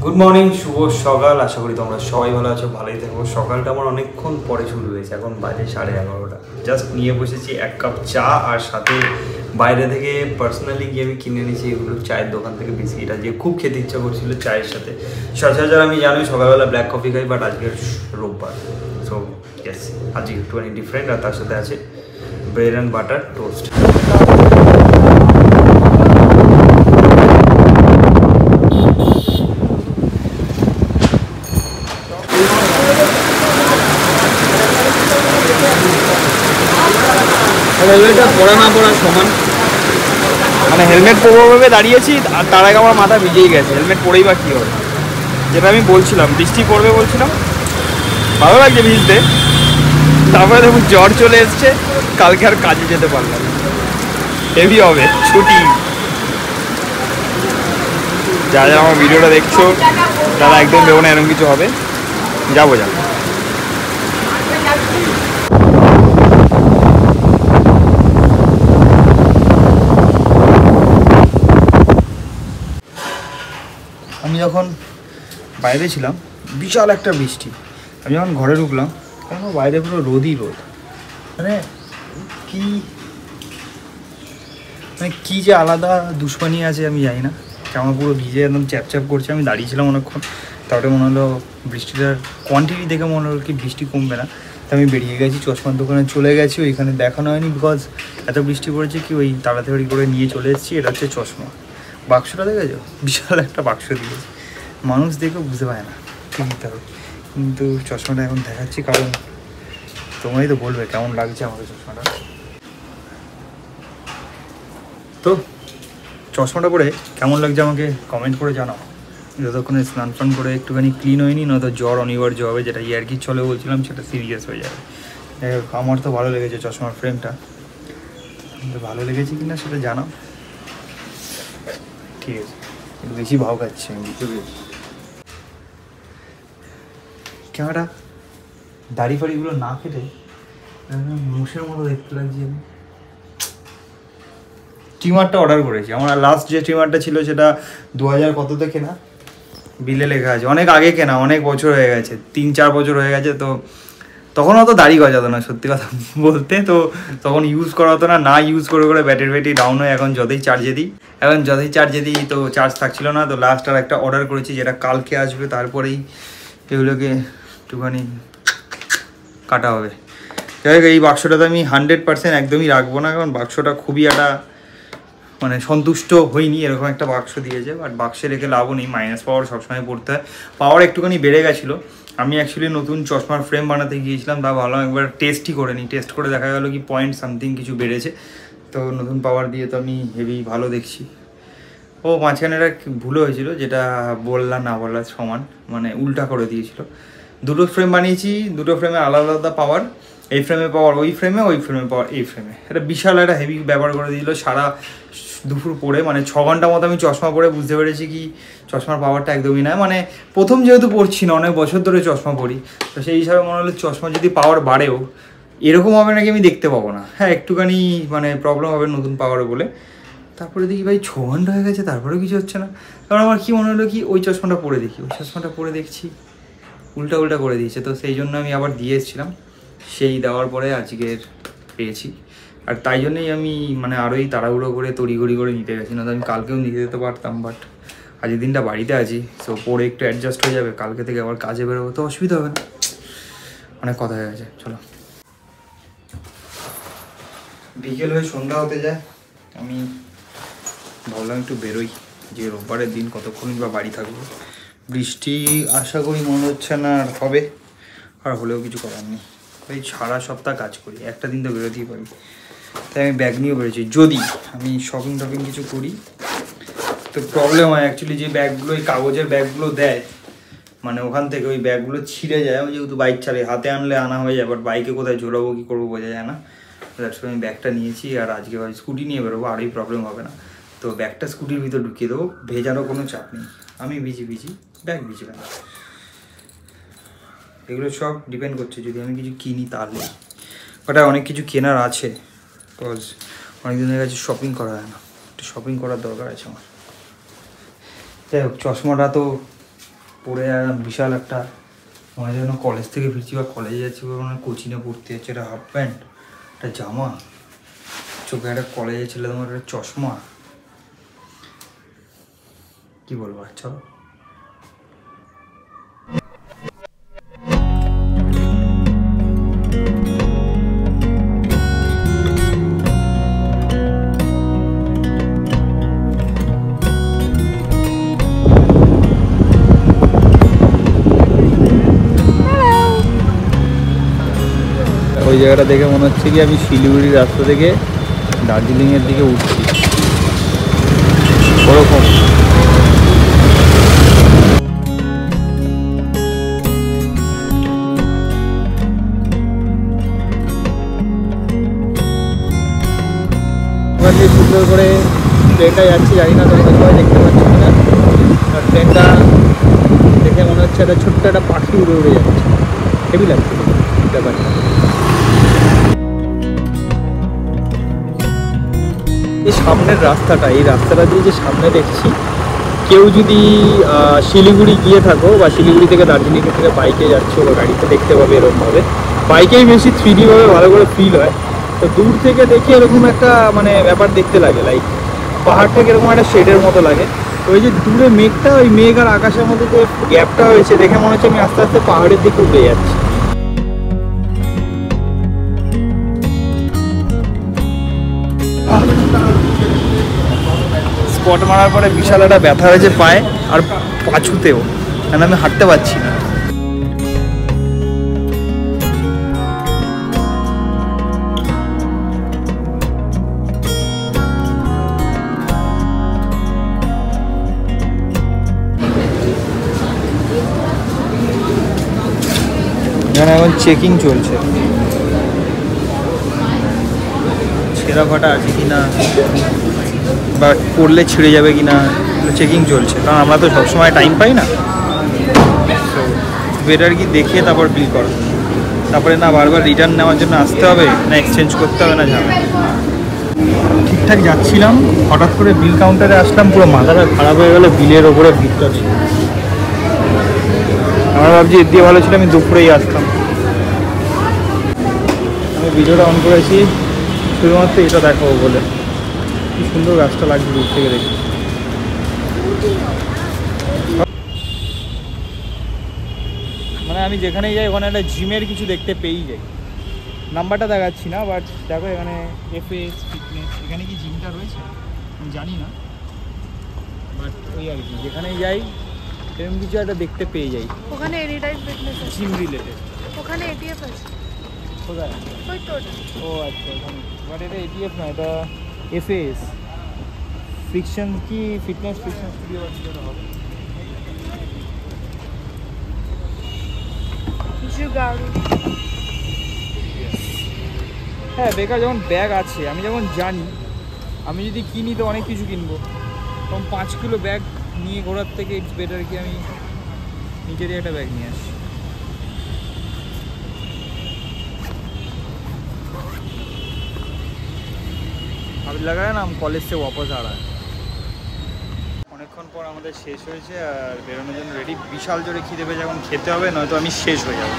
Good morning, শুভ সকাল। আশা করি তোমরা সবাই ভালো আছো, ভালোই থাকবো। সকালটা আমার অনেকক্ষণ পরে শুরু হয়েছে, এখন বাজে 11:30। জাস্ট নিয়ে বসেছি এক কাপ চা, আর সাথে বাইরে থেকে পার্সোনালি গিয়ে আমি কিনে নিয়েছি এগুলো চায়ের দোকান থেকে বিস্কিট। আজকে খুব খেতে ইচ্ছা করছিল চায়ের সাথে। সচরাচর আমি জানি সকালবেলা ব্ল্যাক কফি খাই, বাট আজকে রোববার, সো ইয়েস আজকে একটুখানি ডিফারেন্ট। আর তার সাথে আছে ব্রেড অ্যান্ড বাটার টোস্ট। হেলমেটটা পরা না পরা সমান, মানে হেলমেট পরবো ভেবে দাঁড়িয়েছি, আর তার আগে আমার মাথা ভিজেই গেছে। হেলমেট পরেই বা কী হবে, যেটা আমি বলছিলাম বৃষ্টি পড়বে বলছিলাম, ভালো লাগছে ভিজতে। তারপরে দেখুন জ্বর চলে এসছে, কালকে আর কাজে যেতে পারলাম। হেভি হবে ছুটি। যারা আমার ভিডিওটা দেখছো তারা একদম ভেবো না এরকম কিছু হবে, যাবো। আমি যখন বাইরে ছিলাম বিশাল একটা বৃষ্টি, আমি যখন ঘরে ঢুকলাম কেন বাইরে পুরো রোদই রোদ। মানে কি যে আলাদা দুশ্মনী আছে আমি জানি না। আমার পুরো ভিজে একদম চ্যাপচ্যাপ করছে। আমি দাঁড়িয়েছিলাম অনেকক্ষণ, তারপরে মনে হলো বৃষ্টিটার কোয়ান্টিটি দেখে মনে হলো কি বৃষ্টি কমবে না, তো আমি বেরিয়ে গেছি, চশমার দোকানে চলে গেছি। ওইখানে দেখানো হয়নি বিকজ এত বৃষ্টি পড়েছে কি ওই তাড়াতাড়ি করে নিয়ে চলে এসেছি। এটা হচ্ছে চশমা। বাক্সটা দেখেছো, বিশাল একটা বাক্স দিয়েছে, মানুষ দেখেও বুঝতে পারে না কী নিতে হবে। কিন্তু চশমাটা এখন দেখাচ্ছি, কারণ তোমরাই তো বলবে কেমন লাগছে আমাকে চশমাটা। তো চশমাটা পরে কেমন লাগছে আমাকে কমেন্ট করে জানাও। যতক্ষণে স্নান ফান করে একটুখানি ক্লিন হয়নি, নয়তো জ্বর অনিবার্য হবে, যেটা ইয়ার্কির চলে বলছিলাম সেটা সিরিয়াস হয়ে যাবে। আমার তো ভালো লেগেছে চশমার ফ্রেমটা, কিন্তু ভালো লেগেছে কি না সেটা জানাও। ঠিক আছে, একটু বেশি ভাও খাচ্ছি আমি, বুঝতে পেরেছি। ক্যামেরা দাড়ি ফাড়িগুলো না কেটে মুষের মতো দেখতে লাগছে। ট্রিমারটা অর্ডার করেছি, আমার লাস্ট যে ট্রিমারটা ছিল সেটা 2000 কততে কেনা, বিলে লেখা আছে। অনেক আগে কেনা, অনেক বছর হয়ে গেছে, 3-4 বছর হয়ে গেছে। তো তখন অত দাড়ি গজাতো না সত্যি কথা বলতে, তো তখন ইউজ করা হতো না ইউজ করে করে ব্যাটারি ডাউন হয়ে এখন যতই চার্জে দিই তো চার্জ থাকছিল না। তো লাস্ট আর একটা অর্ডার করেছি, যেটা কালকে আসবে। তারপরেই এগুলোকে একটুখানি কাটা হবে। যাই হোক, এই বাক্সটা তো আমি 100% একদমই রাখবো না, কারণ বাক্সটা খুবই একটা মানে সন্তুষ্ট হইনি, এরকম একটা বাক্স দিয়েছে। বাট বাক্সে রেখে লাভও নেই, মাইনাস পাওয়ার সবসময় পড়তে হয়। পাওয়ার একটুখানি বেড়ে গেছিলো। আমি অ্যাকচুয়ালি নতুন চশমার ফ্রেম বানাতে গিয়েছিলাম, তা ভাবলাম একবার টেস্টই করে নিই। টেস্ট করে দেখা গেলো কি পয়েন্ট সামথিং কিছু বেড়েছে। তো নতুন পাওয়ার দিয়ে তো আমি হেভি ভালো দেখছি। ও মাঝখানে একটা ভুল হয়েছিল, যেটা বললাম না বলার সমান, মানে উল্টা করে দিয়েছিল। দুটো ফ্রেম বানিয়েছি, দুটো ফ্রেমে আলাদা আলাদা পাওয়ার। এই ফ্রেমে পাওয়ার ওই ফ্রেমে পাওয়ার এই ফ্রেমে। এটা বিশাল একটা হেভি ব্যবহার করে দিয়েছিল সারা দুপুর পরে। মানে 6 ঘন্টা মতো আমি চশমা পরে বুঝতে পেরেছি কি চশমার পাওয়ারটা একদমই নয়। মানে প্রথম যেহেতু পড়ছি না, অনেক বছর ধরে চশমা পরি, তো সেই হিসাবে মনে হলো চশমা যদি পাওয়ার বাড়েও এরকম হবে নাকি আমি দেখতে পাবো না। হ্যাঁ, একটুখানি মানে প্রবলেম হবে নতুন পাওয়ারে বলে। তারপরে দেখি ভাই 6 ঘন্টা হয়ে গেছে, তারপরেও কিছু হচ্ছে না। কারণ আমার কী মনে হলো কি ওই চশমাটা পরে দেখছি উল্টা করে দিয়েছে। তো সেই জন্য আমি আবার দিয়ে এসেছিলাম, সেই দেওয়ার পরে আজকের পেয়েছি। আর তাই জন্যই আমি মানে আরোই তাড়াহুড়ো করে তড়িঘড়ি করে নিতে গেছি, না তো আমি কালকেও নিতে যেতে পারতাম। বাট আজকের দিনটা বাড়িতে আছি, সো পরে একটু অ্যাডজাস্ট হয়ে যাবে। কালকে থেকে আবার কাজে বেরোবো, তো অসুবিধা হবে না। অনেক কথা হয়ে গেছে, চলো। বিকেল হয়ে সন্ধ্যা হতে যায়, আমি ভাবলাম একটু বেরোই, যে রোববারের দিন কতক্ষণ বা বাড়ি থাকবো। বৃষ্টি আশা করি মনে হচ্ছে না আর হবে, আর হলেও কিছু করার নেই। এই সারা সপ্তাহ কাজ করি, একটা দিন তো বেরোতেই পারি। তাই আমি ব্যাগ নিয়েও বেরোচ্ছি। যদি আমি শপিং কিছু করি তো প্রবলেম হয় অ্যাকচুয়ালি, যে ব্যাগগুলো এই কাগজের ব্যাগগুলো দেয়, মানে ওখান থেকে ওই ব্যাগগুলো ছিঁড়ে যায়। আমি যেহেতু বাইক চালাই, হাতে আনলে আনা হয়ে যায়, বাট বাইকে কোথায় ঝোলাবো কী করবো বোঝা যায় না। দ্যাটস আমি ব্যাগটা নিয়েছি। আর আজকে ভাই স্কুটি নিয়ে বেরোবো, আরই প্রবলেম হবে না। তো ব্যাগটা স্কুটির ভিতর ঢুকিয়ে দেবো, ভেজারও কোনো চাপ নেই। আমি ভিজি ব্যাগ ভিজবে না। এগুলো সব ডিপেন্ড করছে যদি আমি কিছু কিনি তাহলে। বাট অনেক কিছু কেনার আছে, বিকজ অনেকদিন হয়ে গেছে শপিং করা হয় না, একটু শপিং করার দরকার আছে আমার। যাই হোক, চশমাটা তো পরে বিশাল একটা আমার যেন কলেজ থেকে ফিরছি বা কলেজে যাচ্ছি বা মানে কোচিংয়ে পড়তে যাচ্ছে, একটা হাফ প্যান্ট, একটা জামা, চোখে একটা কলেজে ছিল তোমার একটা চশমা, কি বলবো আর চলো। ওই জায়গাটা দেখে মনে হচ্ছে কি আমি শিলিগুড়ির রাস্তা থেকে দার্জিলিংয়ের দিকে উঠছি, ওরকম। সুন্দর করে ট্রেনটা যাচ্ছি, জানি না তোমাদের সবাই দেখতে পাচ্ছি কিনা। আর ট্রেনটা দেখে মনে হচ্ছে একটা ছোট্ট একটা পাখি উড়ে উড়ে যাচ্ছে, হেভি লাগছে ব্যাপারটা। এই সামনের রাস্তাটা, এই রাস্তাটা দিয়ে যে সামনে দেখছি, কেউ যদি শিলিগুড়ি গিয়ে থাকো বা শিলিগুড়ি থেকে দার্জিলিং থেকে বাইকে যাচ্ছো বা গাড়িতে দেখতে পাবে এরকমভাবে। বাইকেই বেশি 3D ভাবে ভালো করে ফিল হয়। তো দূর থেকে দেখে এরকম একটা মানে ব্যাপার দেখতে লাগে, লাইক পাহাড় থেকে এরকম একটা শেডের মতো লাগে। ওই যে দূরে মেঘটা, ওই মেঘ আর আকাশের মধ্যে যে গ্যাপটা হয়েছে দেখে মনে হচ্ছে আমি আস্তে আস্তে পাহাড়ের দিকে উঠে যাচ্ছি। স্পট মারার পরে বিশাল একটা ব্যথা হয়েছে পায়ে আর পাছুতেও, কারণ আমি হাঁটতে পারছি না। এখানে এখন চেকিং চলছে, ছেঁড়া ফাটা আছে কিনা বা পড়লে ছিঁড়ে যাবে কিনা, চেকিং চলছে। কারণ আমরা তো সবসময় টাইম পাই না, তো বেটার কি দেখে তারপর বিল করো, তারপরে না বারবার রিটার্ন নেওয়ার জন্য আসতে হবে, না এক্সচেঞ্জ করতে হবে, না ঝামেলা। ঠিকঠাক যাচ্ছিলাম, হঠাৎ করে বিল কাউন্টারে আসলাম, পুরো মাথাটা খারাপ হয়ে গেল বিলের ওপরে ভিড়টা ছিল। আমার ভাবছি এর দিয়ে ভালো ছিল আমি দুপুরেই আসতাম। আমি ভিডিওটা অন করেছি শুধুমাত্র এটা দেখাবো বলে। কি সুন্দর গাছটা লাগছে দূর থেকে দেখি। মানে আমি যেখানেই যাই ওখানে একটা জিমের কিছু দেখতে পেয়েই যাই। নাম্বারটা দেখাচ্ছি না, বাট দেখো এখানে FAS ফিটনেস, এখানে কি জিমটা রয়েছে আমি জানি না, বাট ওই আর কি যেখানেই যাই এরকম কিছু একটা দেখতে পেয়ে যাই। ওখানে এনিটাইম ফিটনেস আছে, জিম রিলেটেড। ওখানে ATF আছে কোথায়? ওই তো ওটা। ও আচ্ছা, ওখানে। বাট এটা ATF না, এটা FAS, ফ্রিকশন কি ফিটনেস ফ্রিকশন স্টুডিও বা কিছু হবে। জুগাড়ু। হ্যাঁ, বেকার যখন ব্যাগ আছে, আমি যেমন জানি আমি যদি কিনি তো অনেক কিছু কিনবো, তখন 5 কিলো ব্যাগ নিয়ে ঘোরার থেকে ইটস বেটার কি আমি নিজেরই একটা ব্যাগ নিয়ে আসি। अभी लगा है ना हम कॉलेज से वापस आ रहा है। অনেকক্ষণ পর আমাদের শেষ হয়েছে আর বেরোনোর জন্য রেডি। বিশাল জোরে খিদে পেয়ে যখন খেতে হবে, নয়তো আমি শেষ হয়ে যাব।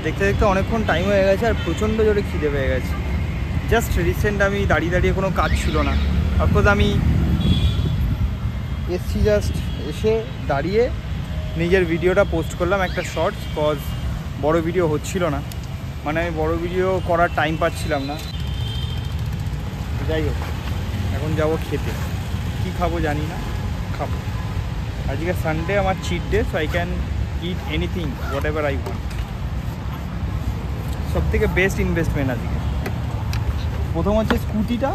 দেখতে দেখতে অনেকক্ষণ টাইম হয়ে গেছে আর প্রচণ্ড জোরে খিদে পেয়ে গেছে। জাস্ট রিসেন্ট আমি দাঁড়িয়ে দাঁড়িয়ে কোনো কাজ ছিল না, অর্থাৎ আমি এসছি জাস্ট এসে দাঁড়িয়ে নিজের ভিডিওটা পোস্ট করলাম একটা শর্টস, কজ বড় ভিডিও হচ্ছিল না, মানে আমি বড় ভিডিও করার টাইম পাচ্ছিলাম না। যাই হোক, এখন যাব খেতে। কি খাবো জানি না, খাবো। আজকে সানডে, আমার cheat day, so I can eat anything what ever I want. সব থেকে বেস্ট ইনভেস্টমেন্ট আজকে। প্রথম হচ্ছে স্কুটিটা,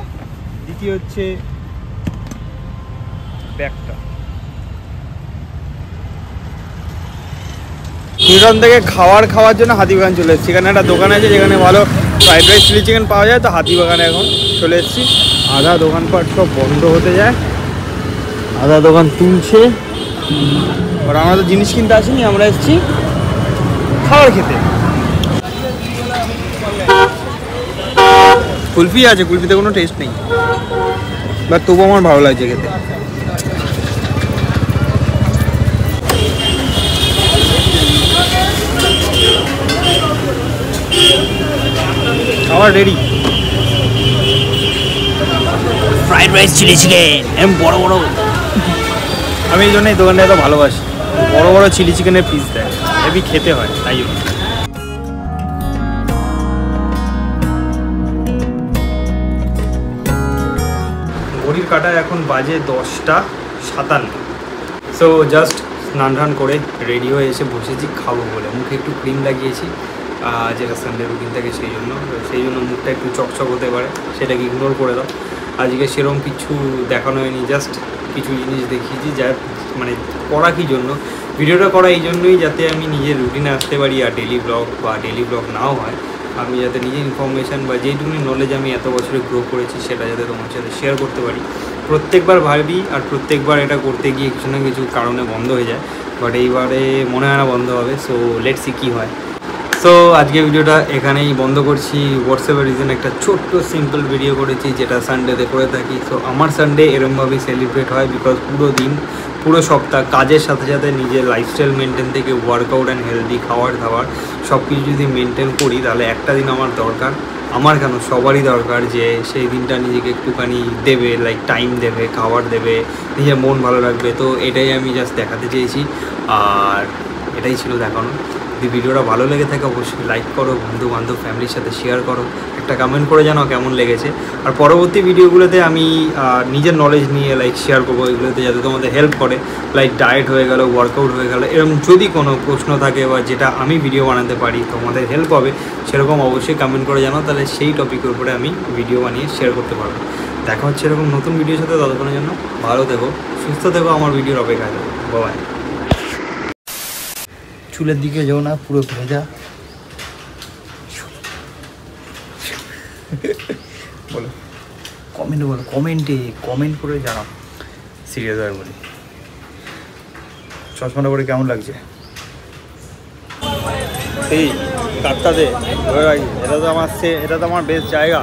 দ্বিতীয় হচ্ছে ব্যাগটা। নিউটন থেকে খাওয়ার জন্য হাতিবাগান চলে এসেছি। এখানে একটা দোকান আছে যেখানে ভালো ফ্রাইড রাইস চিলি চিকেন পাওয়া যায়, তো হাতিবাগানে এখন চলে এসেছি। আধা দোকানপাট সব বন্ধ হতে যায়, আধা দোকান তুলছে। আর আমরা তো জিনিস কিনতে আসিনি, আমরা এসেছি খাবার খেতে। কুলফি আছে, কুলফিতে কোনো টেস্ট নেই। বাট তবু আমার ভালো লাগছে খেতে। খাবার ready. Fried rice, chilli chicken, এম বড় বড়। আমি এই জন্য এই দোকানটা এত ভালোবাসি, বড় বড় চিলি চিকেনের পিস দেয়, হেভি খেতে হয় তাই জন্য। ঘড়ির কাঁটায় এখন বাজে 10:57। সো জাস্ট স্নান টান করে রেডি হয়ে এসে বসেছি খাবো বলে। মুখে একটু ক্রিম লাগিয়েছি, যেটা সানডে রুটিন থাকে সেই জন্য মুখটা একটু চকচক হতে পারে, সেটাকে ইগনোর করে দাও। আজকে সেরকম কিছু দেখানো হয়নি, জাস্ট কিছু জিনিস দেখিয়েছি যা মানে করা কী জন্য ভিডিওটা করা এই জন্যই যাতে আমি নিজের রুটিনে আসতে পারি, আর ডেলি ব্লগ নাও হয়, আমি যাতে নিজের ইনফরমেশান বা যেইটুকুনি নলেজ আমি এত বছরে গ্রো করেছি সেটা যাতে তোমার সাথে শেয়ার করতে পারি। প্রত্যেকবার ভাবি আর প্রত্যেকবার এটা করতে গিয়ে কিছু না কিছু কারণে বন্ধ হয়ে যায়, বাট এইবারে মনে হয় না বন্ধ হবে। সো লেটস সি কী হয়। সো আজকে ভিডিওটা এখানেই বন্ধ করছি। হোয়াটসঅ্যাপের রিজন একটা ছোট্ট সিম্পল ভিডিও করেছি যেটা সানডেতে করে থাকি। সো আমার সানডে এরমভাবেই সেলিব্রেট হয়, বিকজ পুরো দিন পুরো সপ্তাহ কাজের সাথে সাথে নিজের লাইফস্টাইল মেনটেন থেকে ওয়ার্কআউট অ্যান্ড হেলদি খাবার দাবার সব কিছু যদি মেনটেন করি তাহলে একটা দিন আমার দরকার, আমার কেন সবারই দরকার যে সেই দিনটা নিজেকে একটুখানি দেবে, লাইক টাইম দেবে, খাবার দেবে, নিজের মন ভালো রাখবে। তো এটাই আমি জাস্ট দেখাতে চেয়েছি, আর এটাই ছিল দেখানো। যদি ভিডিওটা ভালো লেগে থাকে অবশ্যই লাইক করো, বন্ধু বান্ধব ফ্যামিলির সাথে শেয়ার করো, একটা কমেন্ট করে জানাও কেমন লেগেছে। আর পরবর্তী ভিডিওগুলোতে আমি নিজের নলেজ নিয়ে লাইক শেয়ার করবো, এগুলোতে যাতে তোমাদের হেল্প করে, লাইক ডায়েট হয়ে গেল, ওয়ার্কআউট হয়ে গেল, এরকম যদি কোনো প্রশ্ন থাকে বা যেটা আমি ভিডিও বানাতে পারি তোমাদের হেল্প হবে সেরকম অবশ্যই কমেন্ট করে জানাও, তাহলে সেই টপিকের উপরে আমি ভিডিও বানিয়ে শেয়ার করতে পারবো। দেখা হচ্ছে এরকম নতুন ভিডিওর সাথে, ততক্ষণের জন্য ভালো থেকো, সুস্থ থেকো, আমার ভিডিওর অপেক্ষায় থাকো। বাই। চুলের দিকে যাও না, পুরো ভেজা। বলো কমেন্ট করে জানাও, সিরিয়াস হয়ে বলি। চশমাটা পরে কেমন লাগছে? এই কাটটা দে, এটা তো আমার বেস্ট জায়গা।